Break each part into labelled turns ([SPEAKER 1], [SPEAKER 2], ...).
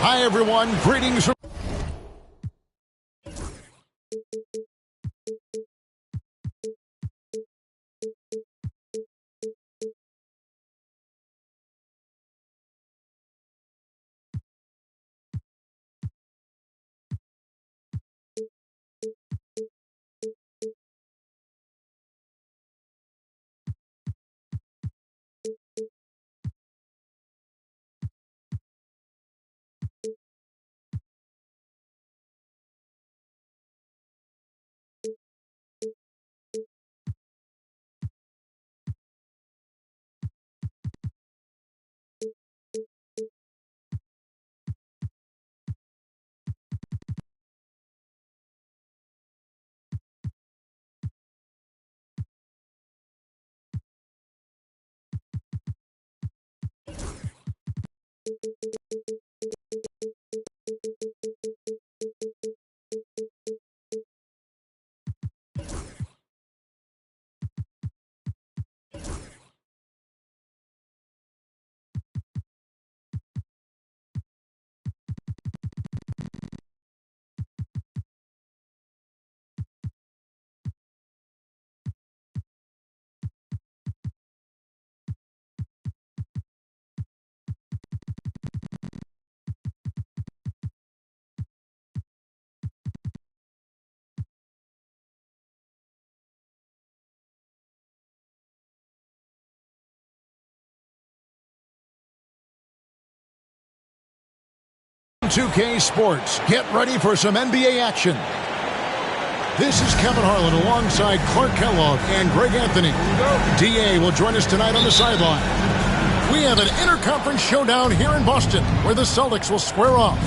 [SPEAKER 1] Hi, everyone. Greetings from... .2K Sports. Get ready for some NBA action. This is Kevin Harlan alongside Clark Kellogg and Greg Anthony. DA will join us tonight on the sideline. We have an interconference showdown here in Boston where the Celtics will square off.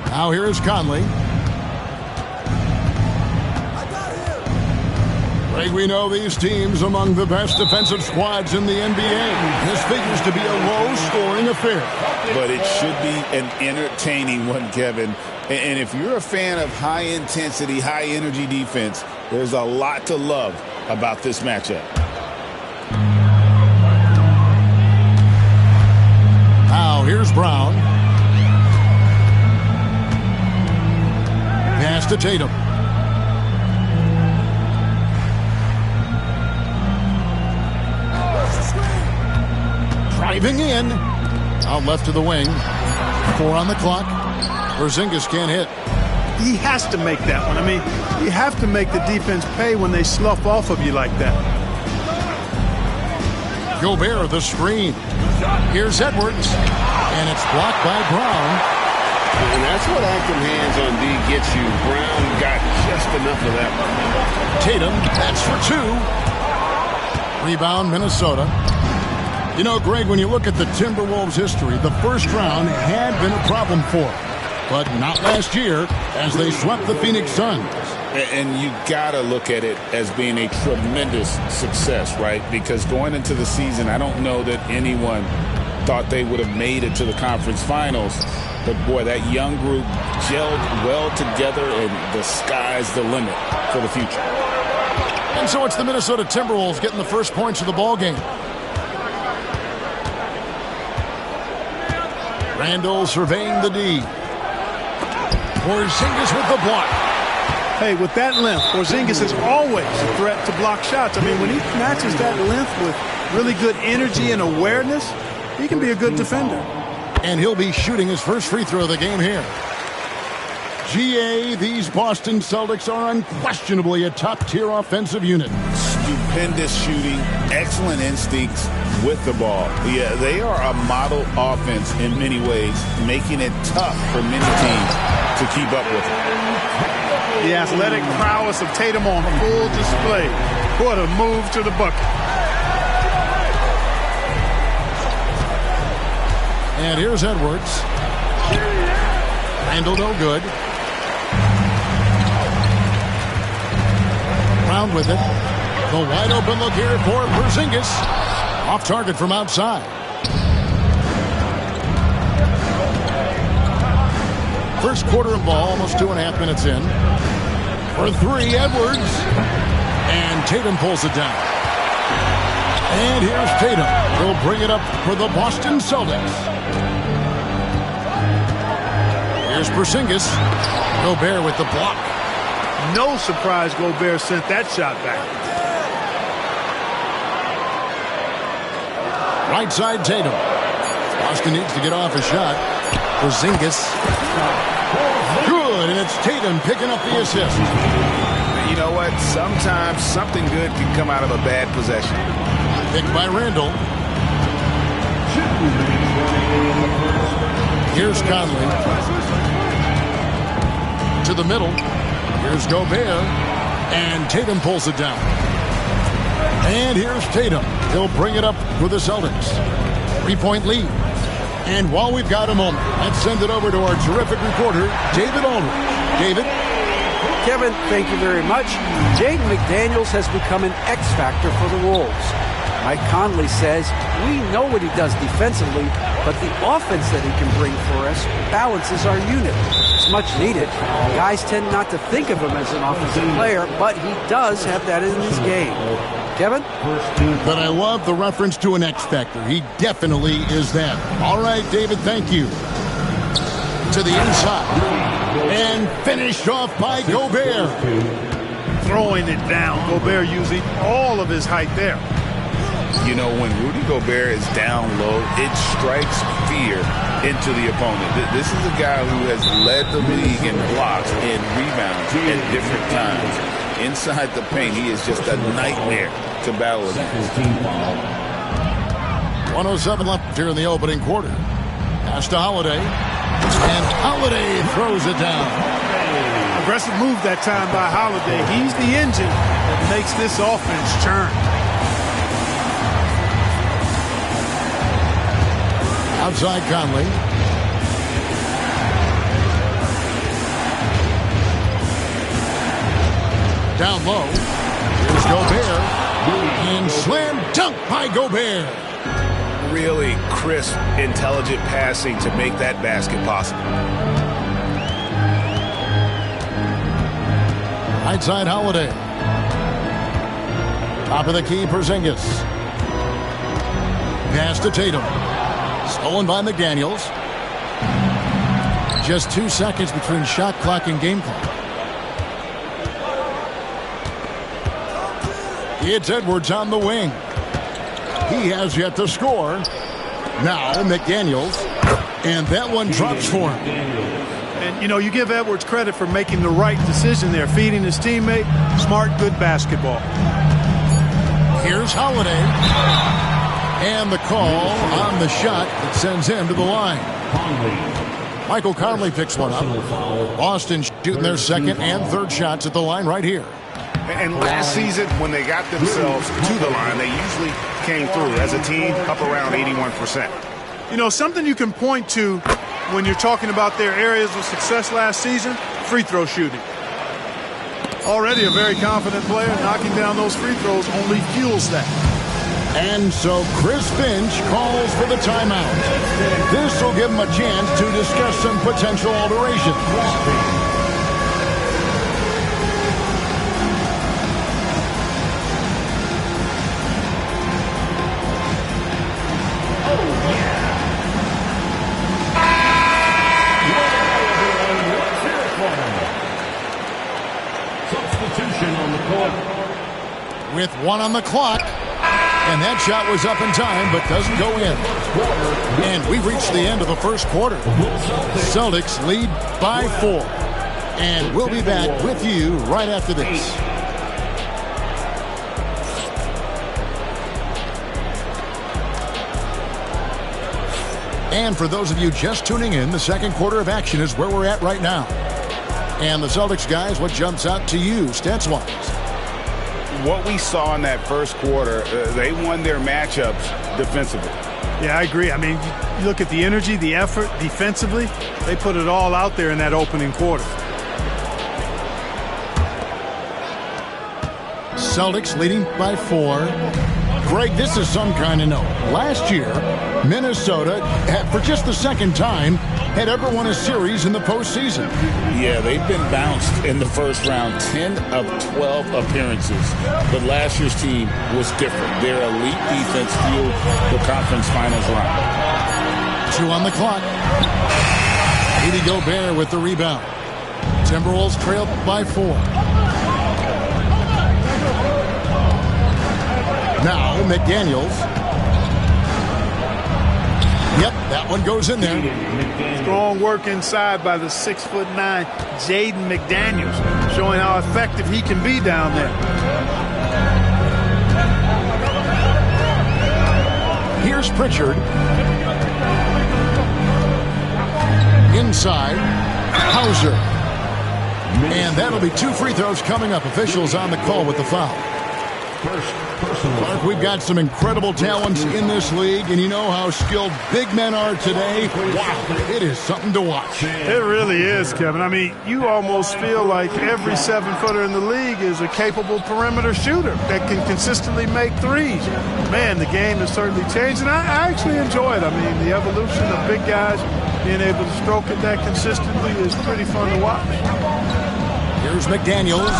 [SPEAKER 1] Now here is Conley. Greg, we know these teams among the best defensive squads in the NBA. This figures to be a low-scoring affair.
[SPEAKER 2] But it should be an entertaining one, Kevin. And if you're a fan of high-intensity, high-energy defense, there's a lot to love about this matchup.
[SPEAKER 1] Now here's Brown. Pass to Tatum. Driving in. Out left to the wing. 4 on the clock. Porzingis can't hit.
[SPEAKER 3] He has to make that one. I mean, you have to make the defense pay when they slough off of you like that.
[SPEAKER 1] Gobert, the screen. Here's Edwards. And it's blocked by Brown.
[SPEAKER 4] And that's what active hands on D gets you. Brown got just enough of that one.
[SPEAKER 1] Tatum, that's for 2. Rebound, Minnesota. You know, Greg, when you look at the Timberwolves' history, the first round had been a problem for them. But not last year, as they swept the Phoenix Suns.
[SPEAKER 2] And you got to look at it as being a tremendous success, right? Because going into the season, I don't know that anyone thought they would have made it to the conference finals. But, boy, that young group gelled well together, and the sky's the limit for the future.
[SPEAKER 1] And so it's the Minnesota Timberwolves getting the first points of the ballgame. Randall surveying the D. Porzingis with the block.
[SPEAKER 3] Hey, with that length, Porzingis is always a threat to block shots. I mean, when he matches that length with really good energy and awareness, he can be a good defender.
[SPEAKER 1] And he'll be shooting his first free throw of the game here. GA, these Boston Celtics are unquestionably a top-tier offensive unit.
[SPEAKER 2] Stupendous shooting, excellent instincts with the ball. Yeah, they are a model offense in many ways, making it tough for many teams to keep up with it.
[SPEAKER 3] The athletic prowess of Tatum on full display. What a move to the bucket.
[SPEAKER 1] And here's Edwards. Randall no good. Brown with it. The wide open look here for Porzingis. Off target from outside. First quarter of ball, almost 2.5 minutes in. For three, Edwards. And Tatum pulls it down. And here's Tatum. He'll bring it up for the Boston Celtics. Here's Porzingis. Gobert with the block.
[SPEAKER 3] No surprise Gobert sent that shot back.
[SPEAKER 1] Right side, Tatum. Boston needs to get off a shot. Porzingis. Good, and it's Tatum picking up the assist.
[SPEAKER 2] You know what? Sometimes something good can come out of a bad possession.
[SPEAKER 1] Picked by Randall. Here's Conley. To the middle. Here's Gobert. And Tatum pulls it down. And here's Tatum. He'll bring it up for the Celtics. 3-point lead. And while we've got a moment, let's send it over to our terrific reporter, David Aldridge. David?
[SPEAKER 5] Kevin, thank you very much. Jaden McDaniels has become an X factor for the Wolves. Mike Conley says, we know what he does defensively, but the offense that he can bring for us balances our unit. It's much needed. Guys tend not to think of him as an offensive player, but he does have that in his game. Kevin?
[SPEAKER 1] But I love the reference to an X factor. He definitely is that. All right, David, thank you. To the inside. And finished off by Gobert.
[SPEAKER 3] Throwing it down. Gobert using all of his height there.
[SPEAKER 2] You know, when Rudy Gobert is down low, it strikes fear into the opponent. This is a guy who has led the league in blocks and rebounds at different times. Inside the paint, he is just a nightmare to battle against.
[SPEAKER 1] 107 left here in the opening quarter. Pass to Holiday. And Holiday throws it down.
[SPEAKER 3] Aggressive move that time by Holiday. He's the engine that makes this offense churn.
[SPEAKER 1] Outside Conley. Down low. Here's Gobert. And slam dunk by Gobert.
[SPEAKER 2] Really crisp, intelligent passing to make that basket possible.
[SPEAKER 1] Right side Holiday. Top of the key, Porzingis. Pass to Tatum. Stolen by McDaniels. Just 2 seconds between shot clock and game clock. It's Edwards on the wing. He has yet to score. Now McDaniels. And that one drops for him.
[SPEAKER 3] And, you know, you give Edwards credit for making the right decision there. Feeding his teammate. Smart, good basketball.
[SPEAKER 1] Here's Holiday. And the call on the shot that sends him to the line. Michael Conley picks one up. Boston shooting their second and third shots at the line right here.
[SPEAKER 6] And last season, when they got themselves to the line, they usually came through as a team up around 81%.
[SPEAKER 3] You know, something you can point to when you're talking about their areas of success last season, free throw shooting. Already a very confident player, knocking down those free throws only fuels that.
[SPEAKER 1] And so Chris Finch calls for the timeout. This will give him a chance to discuss some potential alterations. With one on the clock. And that shot was up in time, but doesn't go in. And we reached the end of the first quarter. Celtics lead by 4. And we'll be back with you right after this. And for those of you just tuning in, the second quarter of action is where we're at right now. And the Celtics guys, what jumps out to you stats-wise?
[SPEAKER 2] What we saw in that first quarter, they won their matchups defensively.
[SPEAKER 3] Yeah, I agree. I mean, you look at the energy, the effort defensively, they put it all out there in that opening quarter.
[SPEAKER 1] Celtics leading by 4. Greg, this is some kind of note. Last year, Minnesota, for just the second time, had ever won a series in the postseason.
[SPEAKER 2] Yeah, they've been bounced in the first round 10 of 12 appearances. But last year's team was different. Their elite defense fueled the conference finals run.
[SPEAKER 1] 2 on the clock. Rudy Gobert with the rebound. Timberwolves trailed by 4. Now McDaniels. Yep, that one goes in there.
[SPEAKER 3] Strong work inside by the 6'9" Jaden McDaniels, showing how effective he can be down there.
[SPEAKER 1] Here's Pritchard. Inside, Hauser. And that'll be 2 free throws coming up. Officials on the call with the foul. Clark, we've got some incredible talents in this league, and you know how skilled big men are today. Wow, it is something to watch.
[SPEAKER 3] It really is, Kevin. I mean, you almost feel like every 7-footer in the league is a capable perimeter shooter that can consistently make threes. Man, the game has certainly changed, and I actually enjoy it. I mean, the evolution of big guys being able to stroke it that consistently is pretty fun to watch.
[SPEAKER 1] Here's McDaniels,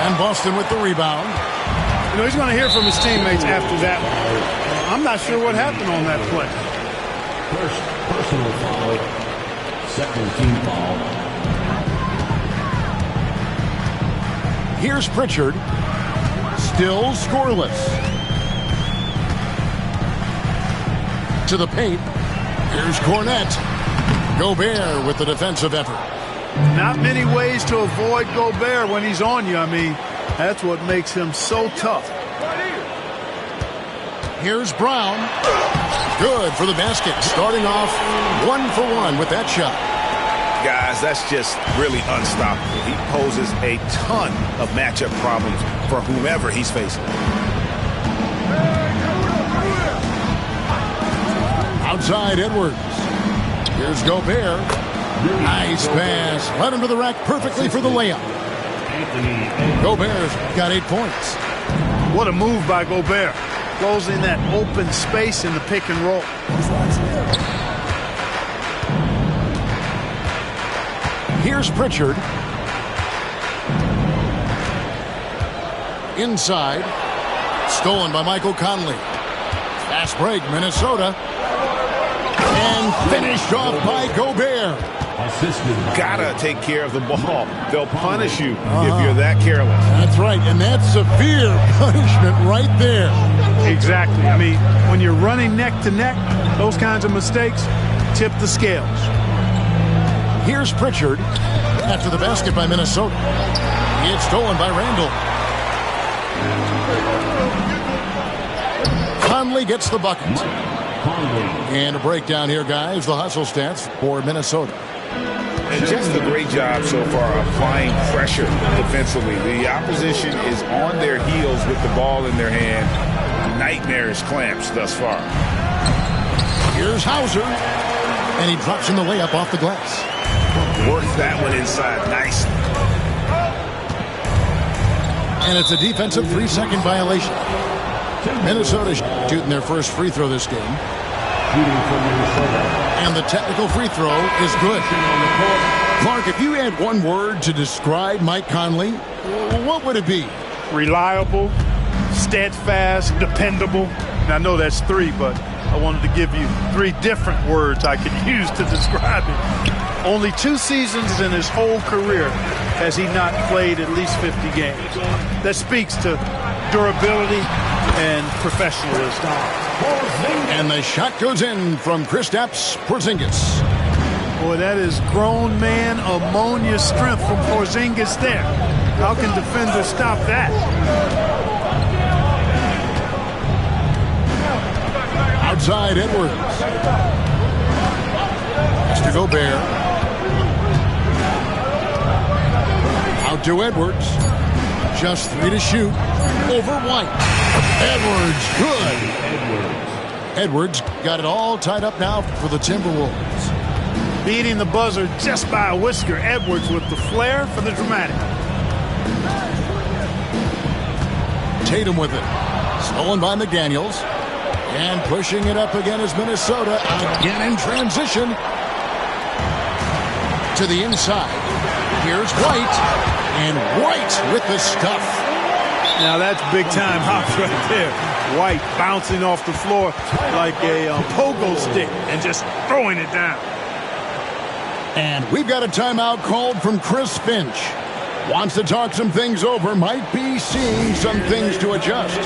[SPEAKER 1] and Boston with the rebound.
[SPEAKER 3] You know, he's going to hear from his teammates after that one. I'm not sure what happened on that play.
[SPEAKER 7] First personal foul, second team foul.
[SPEAKER 1] Here's Pritchard, still scoreless. To the paint. Here's Cornette. Gobert with the defensive effort.
[SPEAKER 3] Not many ways to avoid Gobert when he's on you. I mean, that's what makes him so tough.
[SPEAKER 1] Here's Brown. Good for the basket. Starting off 1 for 1 with that shot.
[SPEAKER 6] Guys, that's just really unstoppable. He poses a ton of matchup problems for whomever he's facing.
[SPEAKER 1] Outside Edwards. Here's Gobert. Nice pass. Led him to the rack perfectly for the layup. Gobert's got 8 points.
[SPEAKER 3] What a move by Gobert. Closing that open space in the pick and roll.
[SPEAKER 1] Here's Pritchard. Inside. Stolen by Michael Conley. Fast break, Minnesota. And finished off by Gobert.
[SPEAKER 6] Gotta take care of the ball. They'll punish you if you're that careless.
[SPEAKER 1] That's right, and that's severe punishment right there.
[SPEAKER 3] Exactly. I mean, when you're running neck to neck, those kinds of mistakes tip the scales.
[SPEAKER 1] Here's Pritchard after the basket by Minnesota. It's stolen by Randall. Conley gets the bucket. And a breakdown here, guys. The hustle stats for Minnesota.
[SPEAKER 2] And just a great job so far applying pressure defensively. The opposition is on their heels with the ball in their hand. Nightmarish clamps thus far.
[SPEAKER 1] Here's Hauser. And he drops in the layup off the glass.
[SPEAKER 6] Works that one inside nicely.
[SPEAKER 1] And it's a defensive 3-second violation. Minnesota shooting their first free throw this game. And the technical free throw is good. Clark, if you had one word to describe Mike Conley, what would it be?
[SPEAKER 3] Reliable, steadfast, dependable. And I know that's 3, but I wanted to give you 3 different words I could use to describe it. Only 2 seasons in his whole career has he not played at least 50 games. That speaks to durability and professionalism.
[SPEAKER 1] And the shot goes in from Kristaps Porzingis.
[SPEAKER 3] Boy, that is grown man ammonia strength from Porzingis there. How can defenders stop that?
[SPEAKER 1] Outside Edwards. Mr. Gobert. Out to Edwards. Just 3 to shoot. Over White. Edwards, good. Edwards got it all tied up now for the Timberwolves.
[SPEAKER 3] Beating the buzzer just by a whisker. Edwards with the flair for the dramatic.
[SPEAKER 1] Tatum with it. Stolen by McDaniels. And pushing it up again is Minnesota. Again in transition. To the inside. Here's White. And White with the stuff.
[SPEAKER 3] Now that's big-time hops right there. White bouncing off the floor like a pogo stick and just throwing it down.
[SPEAKER 1] And we've got a timeout called from Chris Finch. Wants to talk some things over. Might be seeing some things to adjust.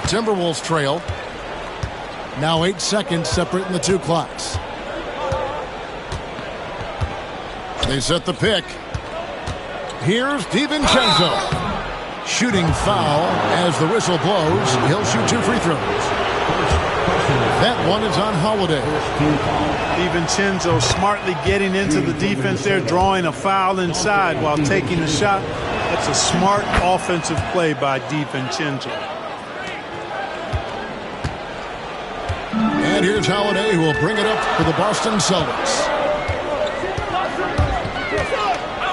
[SPEAKER 1] Timberwolves trail. Now 8 seconds separate in the two clocks. They set the pick. Here's DiVincenzo. Shooting foul as the whistle blows. He'll shoot 2 free throws. That one is on Holiday.
[SPEAKER 3] DiVincenzo smartly getting into the defense there, drawing a foul inside while taking the shot. That's a smart offensive play by DiVincenzo.
[SPEAKER 1] And here's Holiday, who will bring it up for the Boston Celtics.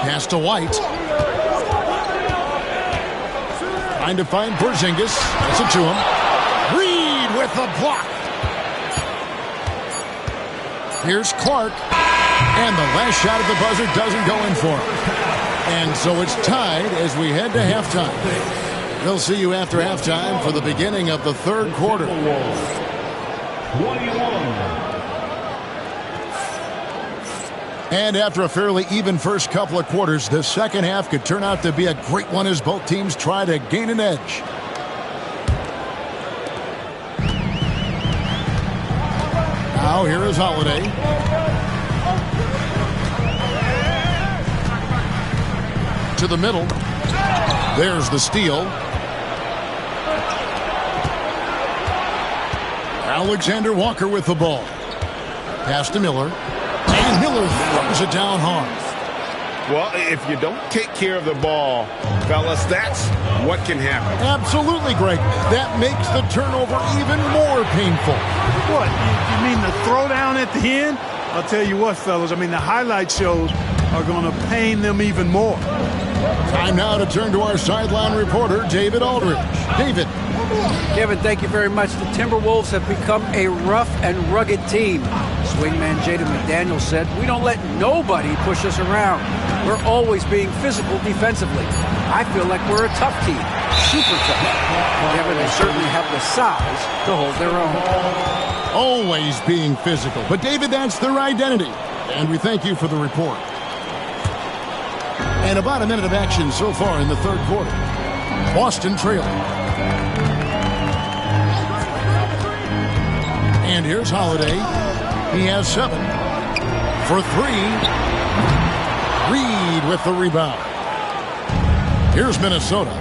[SPEAKER 1] Pass to White. Trying to find Porzingis. That's it to him. Reed with the block. Here's Clark. And the last shot at the buzzer doesn't go in for him. And so it's tied as we head to halftime. We'll see you after halftime for the beginning of the third quarter.
[SPEAKER 7] 21.
[SPEAKER 1] And after a fairly even first couple of quarters, the second half could turn out to be a great one as both teams try to gain an edge. Now here is Holiday. To the middle. There's the steal. Alexander Walker with the ball. Pass to Miller. And Miller throws it down hard.
[SPEAKER 4] Well, if you don't take care of the ball, fellas, that's what can happen.
[SPEAKER 1] Absolutely, Greg. That makes the turnover even more painful.
[SPEAKER 3] What? You mean the throwdown at the end? I'll tell you what, fellas. I mean, the highlight shows are going to pain them even more.
[SPEAKER 1] Time now to turn to our sideline reporter, David Aldridge. David.
[SPEAKER 5] Kevin, thank you very much. The Timberwolves have become a rough and rugged team. Swingman Jaden McDaniels said, "We don't let nobody push us around. We're always being physical defensively. I feel like we're a tough team, super tough." Kevin, they certainly have the size to hold their own.
[SPEAKER 1] Always being physical. But, David, that's their identity. And we thank you for the report. And about a minute of action so far in the third quarter. Boston trailing. And here's Holiday. He has 7 for 3. Reed with the rebound. Here's Minnesota.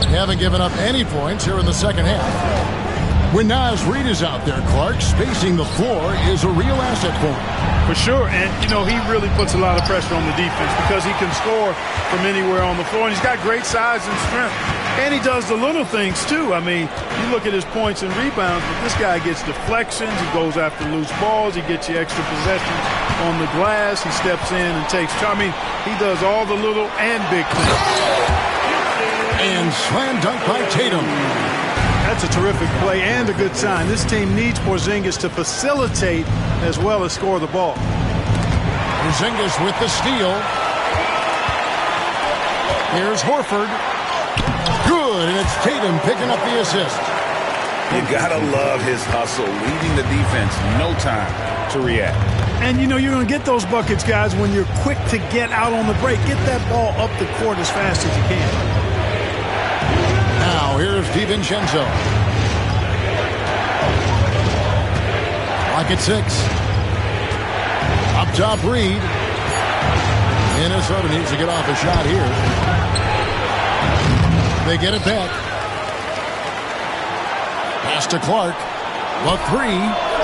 [SPEAKER 1] They haven't given up any points here in the second half. When Naz Reid is out there, Clark, spacing the floor is a real asset for him.
[SPEAKER 3] For sure, and, you know, he really puts a lot of pressure on the defense because he can score from anywhere on the floor, and he's got great size and strength. And he does the little things, too. I mean, you look at his points and rebounds, but this guy gets deflections. He goes after loose balls. He gets you extra possessions on the glass. He steps in and takes charge. I mean, he does all the little and big things.
[SPEAKER 1] And slam dunk by Tatum.
[SPEAKER 3] That's a terrific play and a good sign. This team needs Porzingis to facilitate as well as score the ball.
[SPEAKER 1] Porzingis with the steal. Here's Horford. Good, and it's Tatum picking up the assist.
[SPEAKER 2] You gotta love his hustle, leading the defense, no time to react.
[SPEAKER 3] And, you know, you're going to get those buckets, guys, when you're quick to get out on the break. Get that ball up the court as fast as you can.
[SPEAKER 1] Now, here's DiVincenzo. Clock at 6. Up top, Reed. Minnesota needs to get off a shot here. They get it back. Pass to Clark. The 3.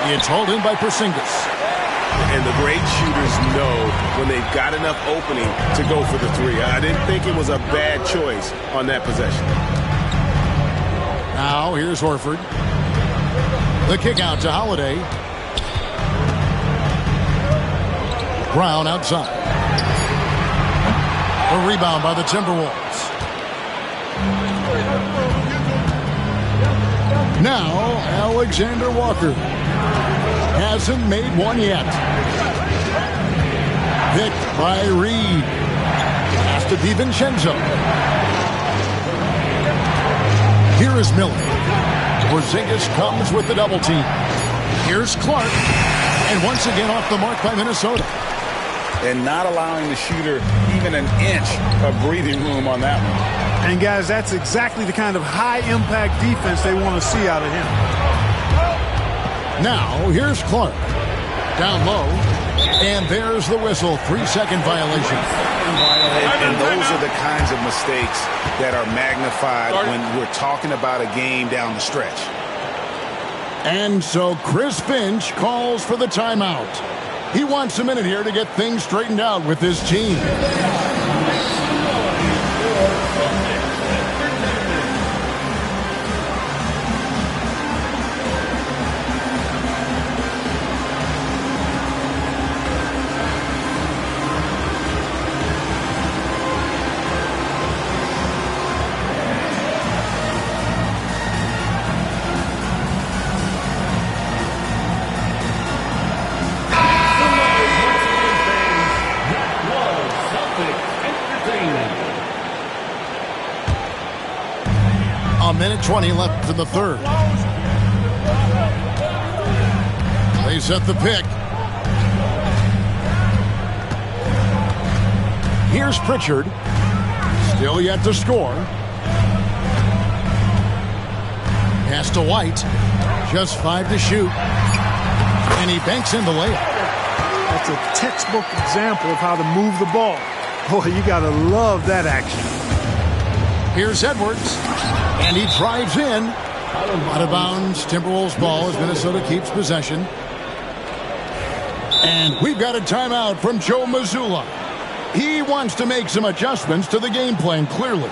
[SPEAKER 1] It's hauled in by Porzingis.
[SPEAKER 6] And the great shooters know when they've got enough opening to go for the three. I didn't think it was a bad choice on that possession.
[SPEAKER 1] Now here's Horford. The kick out to Holiday. Brown outside. A rebound by the Timberwolves. Now Alexander Walker. Hasn't made one yet. Picked by Reed. Pass to DiVincenzo. Here is Miller. Porzingis comes with the double team. Here's Clark. And once again off the mark by Minnesota.
[SPEAKER 2] And not allowing the shooter even an inch of breathing room on that one.
[SPEAKER 3] And guys, that's exactly the kind of high-impact defense they want to see out of him.
[SPEAKER 1] Now, here's Clark. Down low. And there's the whistle. 3-second violation.
[SPEAKER 6] And those are the kinds of mistakes that are magnified when we're talking about a game down the stretch.
[SPEAKER 1] And so Chris Finch calls for the timeout. He wants a minute here to get things straightened out with his team. Minute 20 left in the third. They set the pick. Here's Pritchard. Still yet to score. Pass to White. Just 5 to shoot. And he banks in the layup.
[SPEAKER 3] That's a textbook example of how to move the ball. Boy, you got to love that action.
[SPEAKER 1] Here's Edwards. And he drives in. Out of bounds. Timberwolves ball as Minnesota keeps possession. And we've got a timeout from Joe Mazzulla. He wants to make some adjustments to the game plan, clearly.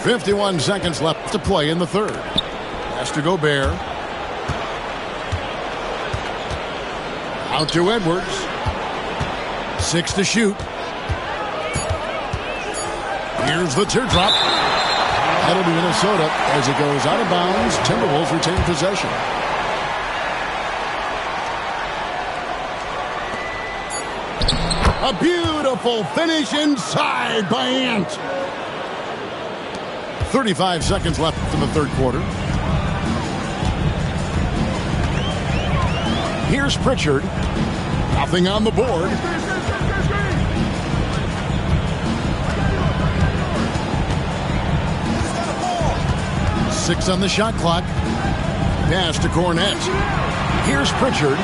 [SPEAKER 1] .51 seconds left to play in the third. Has to Gobert. Out to Edwards. 6 to shoot. Here's the teardrop. That'll be Minnesota as it goes out of bounds. Timberwolves retain possession. A beautiful finish inside by Ant. 35 seconds left in the third quarter. Here's Pritchard. Nothing on the board. Six on the shot clock. Pass to Cornette. Here's Pritchard.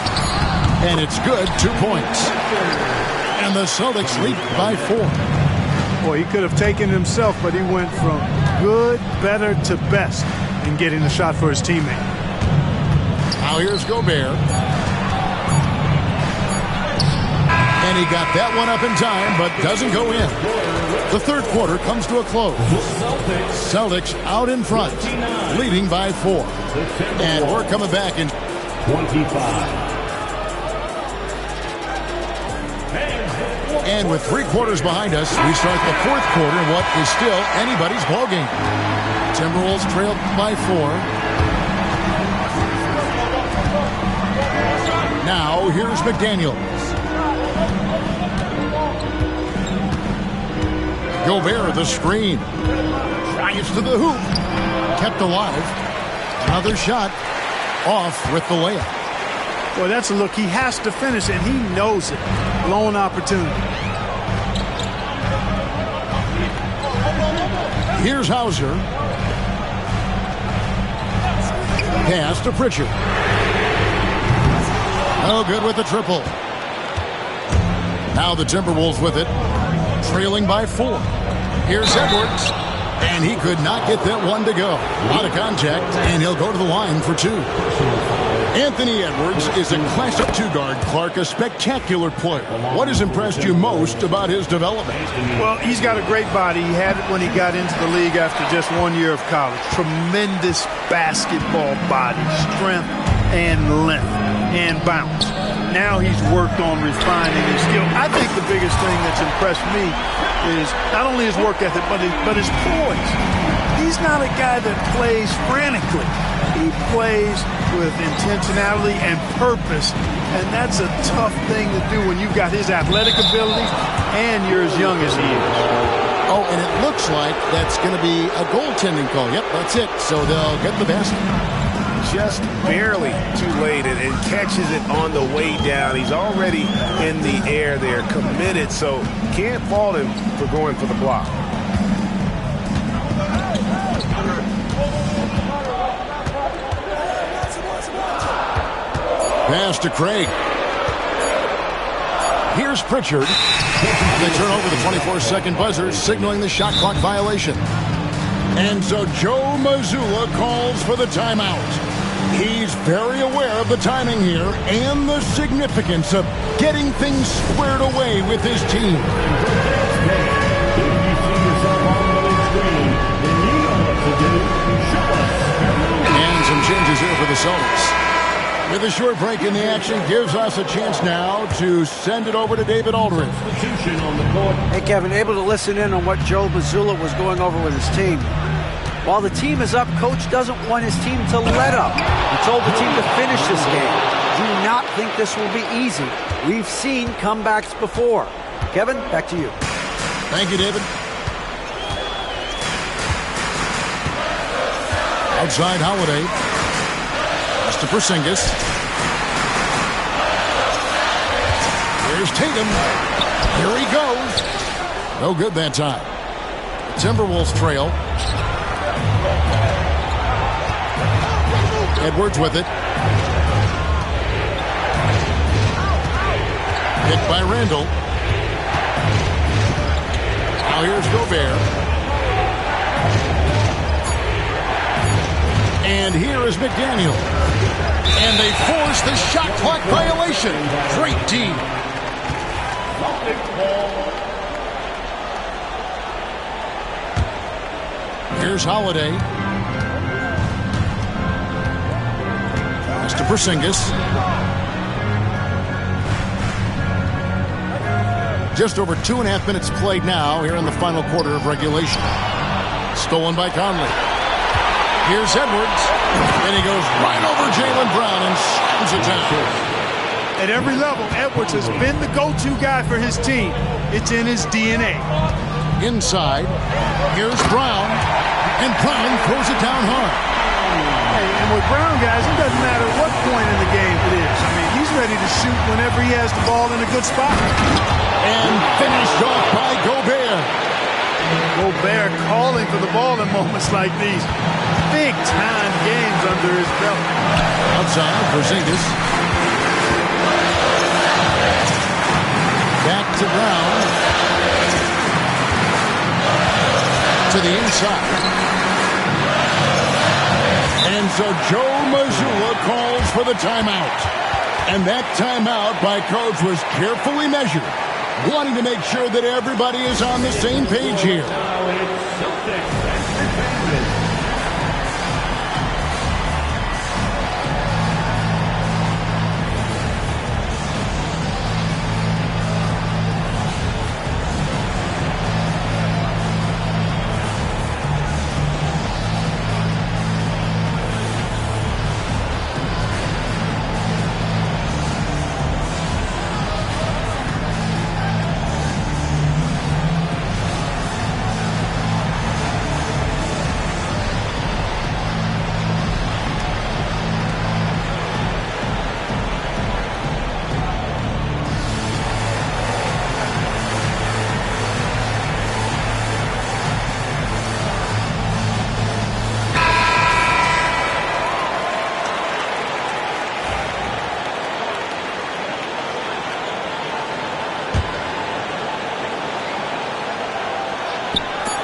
[SPEAKER 1] And it's good. 2 points. And the Celtics lead by 4.
[SPEAKER 3] Boy, he could have taken it himself, but he went from good, better to best in getting the shot for his teammate.
[SPEAKER 1] Now here's Gobert. And he got that one up in time, but doesn't go in. The third quarter comes to a close. Celtics out in front, leading by 4. And we're coming back in
[SPEAKER 7] 25.
[SPEAKER 1] And with 3 quarters behind us, we start the fourth quarter in what is still anybody's ball game. Timberwolves trailed by 4. Now here's McDaniels. Gobert the screen. drives to the hoop. Kept alive. Another shot. Off with the layup.
[SPEAKER 3] Boy, that's a look. He has to finish, and he knows it. Blown opportunity.
[SPEAKER 1] Here's Hauser. Pass to Pritchard. No good with the triple. Now the Timberwolves with it, trailing by 4. Here's Edwards, and he could not get that one to go. Out of contact, and he'll go to the line for 2. Anthony Edwards is a classic 2-guard, Clark, a spectacular player. What has impressed you most about his development?
[SPEAKER 3] Well, he's got a great body. He had it when he got into the league after just 1 year of college. Tremendous basketball body, strength and length and bounce. Now he's worked on refining his skill. I think the biggest thing that's impressed me is not only his work ethic, but his poise. He's not a guy that plays frantically. He plays with intentionality and purpose, and that's a tough thing to do when you've got his athletic ability and you're as young as he is.
[SPEAKER 1] Oh, and it looks like that's going to be a goaltending call. Yep, that's it. So they'll get the basket.
[SPEAKER 6] Just barely too late and catches it on the way down. He's already in the air there, committed, so can't fault him for going for the block.
[SPEAKER 1] Pass to Craig. Here's Pritchard. They turn over the 24-second buzzer, signaling the shot clock violation. And so Joe Mazzulla calls for the timeout. He's very aware of the timing here and the significance of getting things squared away with his team. And some changes here for the Celtics. With a short break in the action, gives us a chance now to send it over to David Aldridge.
[SPEAKER 5] Hey, Kevin, able to listen in on what Joe Mazzulla was going over with his team. While the team is up, Coach doesn't want his team to let up. He told the team to finish this game. Do not think this will be easy. We've seen comebacks before. Kevin, back to you.
[SPEAKER 1] Thank you, David. Outside Holiday. Pass to Porzingis. Here's Tatum. Here he goes. No good that time. Timberwolves trail. Edwards with it. Hit by Randall. Now here's Gobert. And here is McDaniel. And they force the shot clock violation. Great D. Here's Holiday. Pass to Porzingis. Just over 2.5 minutes played now here in the final quarter of regulation. Stolen by Conley. Here's Edwards. And he goes right over Jaylen Brown and slams it down.
[SPEAKER 3] At every level, Edwards has been the go-to guy for his team. It's in his DNA.
[SPEAKER 1] Inside. Here's Brown. And Brown throws it down hard.
[SPEAKER 3] Hey, and with Brown, guys, it doesn't matter what point in the game it is. I mean, he's ready to shoot whenever he has the ball in a good spot.
[SPEAKER 1] And finished off by Gobert.
[SPEAKER 3] Gobert calling for the ball in moments like these. Big-time games under his belt.
[SPEAKER 1] Outside, Porzingis. Back to Brown. To the inside. And so Joe Mazzulla calls for the timeout. And that timeout by Coach was carefully measured, wanting to make sure that everybody is on the same page here.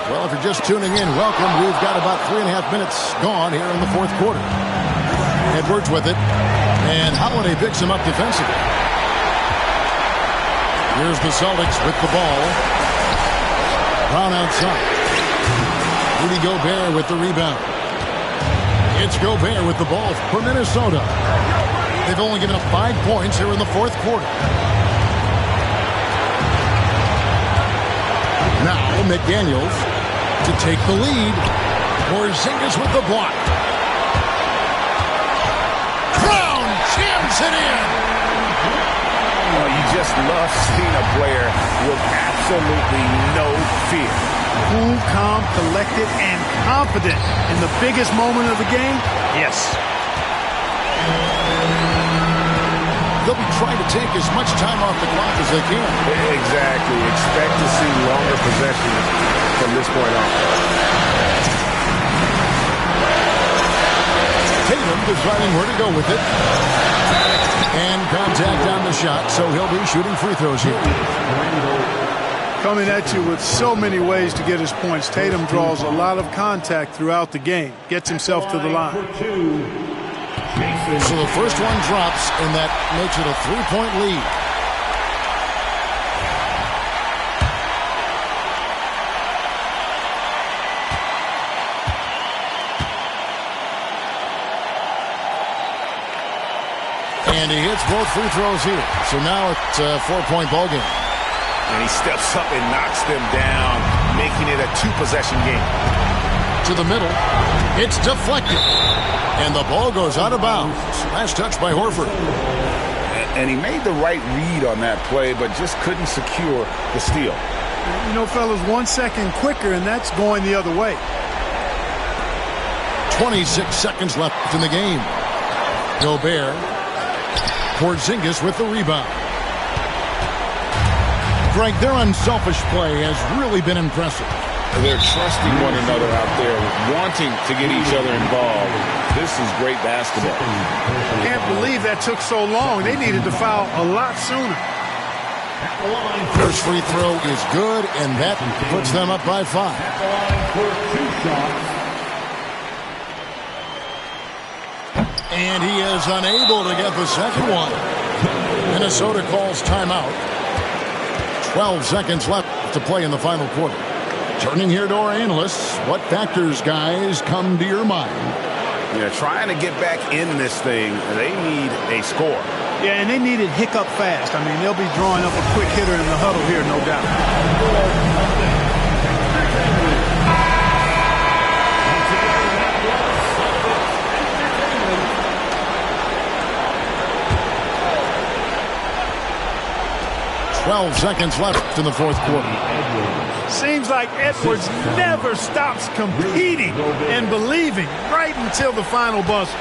[SPEAKER 1] Well, if you're just tuning in, welcome. We've got about 3.5 minutes gone here in the fourth quarter. Edwards with it, and Holiday picks him up defensively. Here's the Celtics with the ball. Brown outside. Rudy Gobert with the rebound. It's Gobert with the ball for Minnesota. They've only given up 5 points here in the fourth quarter. Now McDaniels to take the lead. Porzingis with the block. Brown jams it in.
[SPEAKER 6] Well, you just love seeing a player with absolutely no fear.
[SPEAKER 3] Cool, calm, collected, and confident in the biggest moment of the game? Yes.
[SPEAKER 1] They'll be trying to take as much time off the clock as they can.
[SPEAKER 6] Exactly. Expect to see longer possessions from this point on.
[SPEAKER 1] Tatum deciding where to go with it. And contact on the shot, so he'll be shooting free throws here.
[SPEAKER 3] Coming at you with so many ways to get his points, Tatum draws a lot of contact throughout the game, gets himself to the line.
[SPEAKER 1] So the first one drops, and that makes it a 3-point lead. And he hits both free throws here. So now it's a 4-point ball game.
[SPEAKER 6] And he steps up and knocks them down, making it a 2-possession game.
[SPEAKER 1] To the middle. It's deflected. And the ball goes out of bounds. Last touch by Horford.
[SPEAKER 2] And he made the right read on that play, but just couldn't secure the steal.
[SPEAKER 3] You know, fellas, 1 second quicker, and that's going the other way.
[SPEAKER 1] 26 seconds left in the game. Gobert. Porzingis with the rebound. Greg, their unselfish play has really been impressive.
[SPEAKER 2] They're trusting one another out there, wanting to get each other involved. This is great basketball.
[SPEAKER 3] Can't believe that took so long. They needed to foul a lot sooner.
[SPEAKER 1] First free throw is good, and that puts them up by 5. And he is unable to get the second one. Minnesota calls timeout. 12 seconds left to play in the final quarter. Turning here to our analysts, what factors, guys, come to your mind?
[SPEAKER 6] Yeah, trying to get back in this thing, they need a score.
[SPEAKER 3] Yeah, and they need it hiccup fast. I mean, they'll be drawing up a quick hitter in the huddle here, no doubt.
[SPEAKER 1] 12 seconds left in the fourth quarter.
[SPEAKER 3] Seems like Edwards never stops competing and believing right until the final buzzer.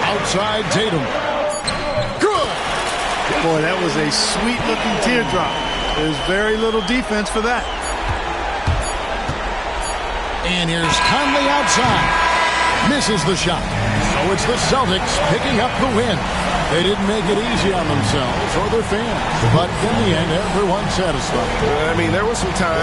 [SPEAKER 1] Outside Tatum. Good!
[SPEAKER 3] Boy, that was a sweet-looking teardrop. There's very little defense for that.
[SPEAKER 1] And here's Conley outside. Misses the shot. So it's the Celtics picking up the win. They didn't make it easy on themselves or their fans, but in the end, everyone's satisfied.
[SPEAKER 6] I mean, there was some time.